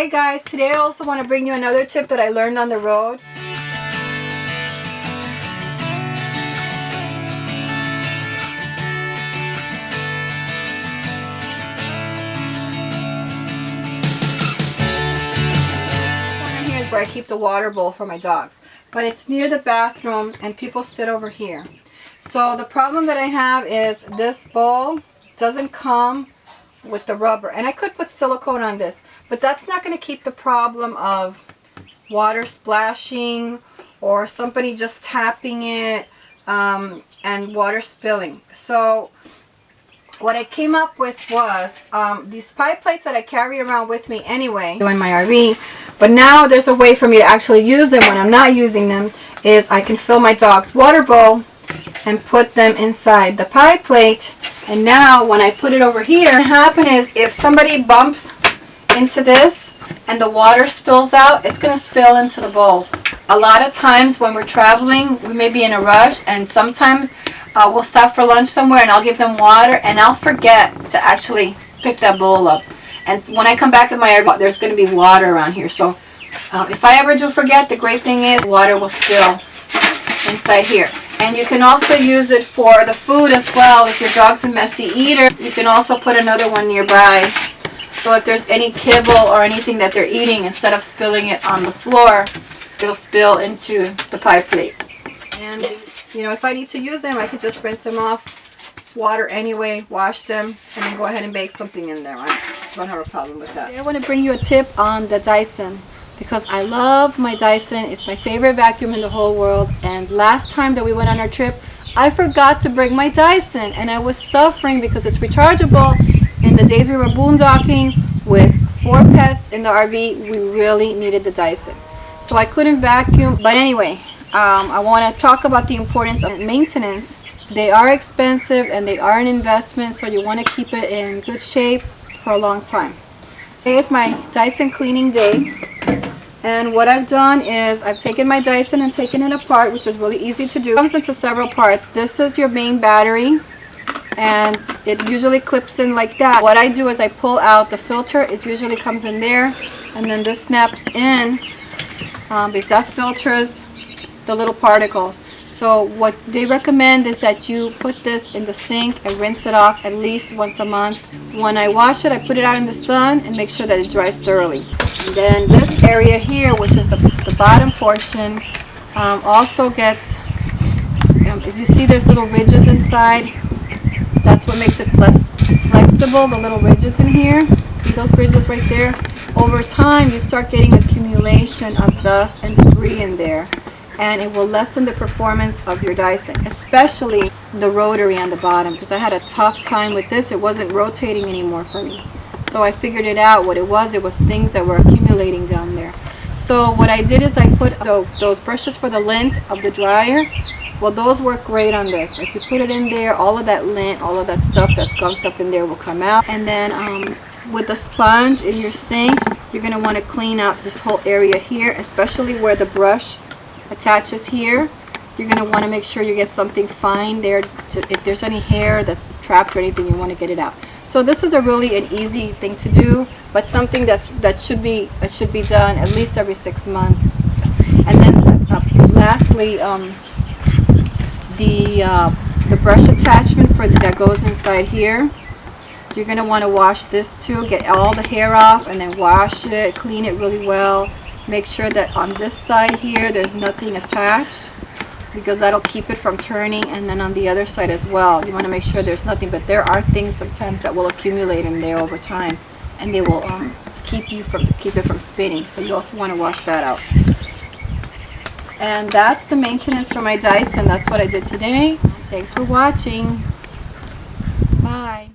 Hey guys, today I also want to bring you another tip that I learned on the road. Here is where I keep the water bowl for my dogs, but it's near the bathroom and people sit over here. So the problem that I have is this bowl doesn't come with the rubber, and I could put silicone on this, but that's not going to keep the problem of water splashing or somebody just tapping it and water spilling. So what I came up with was these pie plates that I carry around with me anyway in my RV, but now there's a way for me to actually use them when I'm not using them. Is I can fill my dog's water bowl and put them inside the pie plate. And now when I put it over here, what happens is if somebody bumps into this and the water spills out, it's going to spill into the bowl. A lot of times when we're traveling, we may be in a rush, and sometimes we'll stop for lunch somewhere and I'll give them water and I'll forget to actually pick that bowl up. And when I come back in my RV, there's going to be water around here. So if I ever do forget, the great thing is water will spill inside here. And you can also use it for the food as well. If your dog's a messy eater, you can also put another one nearby. So if there's any kibble or anything that they're eating, instead of spilling it on the floor, it'll spill into the pie plate. And you know, if I need to use them, I could just rinse them off. It's water anyway, wash them, and then go ahead and bake something in there. I don't have a problem with that. I want to bring you a tip on the Dyson, because I love my Dyson. It's my favorite vacuum in the whole world. And last time that we went on our trip, I forgot to bring my Dyson, and I was suffering because it's rechargeable. In the days we were boondocking with 4 pets in the RV, we really needed the Dyson. So I couldn't vacuum. But anyway, I want to talk about the importance of maintenance. They are expensive and they are an investment, so you want to keep it in good shape for a long time. Today is my Dyson cleaning day. And what I've done is I've taken my Dyson and taken it apart, which is really easy to do. It comes into several parts. This is your main battery, and it usually clips in like that. What I do is I pull out the filter. It usually comes in there, and then this snaps in because that filters the little particles. So what they recommend is that you put this in the sink and rinse it off at least once a month. When I wash it, I put it out in the sun and make sure that it dries thoroughly. And then this area here, which is the bottom portion, also gets, if you see there's little ridges inside, that's what makes it flexible, the little ridges in here. See those ridges right there? Over time, you start getting accumulation of dust and debris in there, and it will lessen the performance of your Dyson, especially the rotary on the bottom, because I had a tough time with this. It wasn't rotating anymore for me. So I figured it out. What it was things that were accumulating down there. So what I did is I put those brushes for the lint of the dryer. Well, those work great on this. If you put it in there, all of that lint, all of that stuff that's gunked up in there will come out. And then with the sponge in your sink, you're going to want to clean up this whole area here, especially where the brush attaches here. You're going to want to make sure you get something fine there. If there's any hair that's trapped or anything, you want to get it out. So this is really an easy thing to do, but something that should be done at least every 6 months. And then lastly, the brush attachment that goes inside here, you're going to want to wash this too. Get all the hair off and then wash it, clean it really well. Make sure that on this side here there's nothing attached, because that'll keep it from turning. And then on the other side as well, you want to make sure there's nothing, but there are things sometimes that will accumulate in there over time, and they will keep it from spinning. So you also want to wash that out. And that's the maintenance for my Dyson. That's what I did today. Thanks for watching. Bye.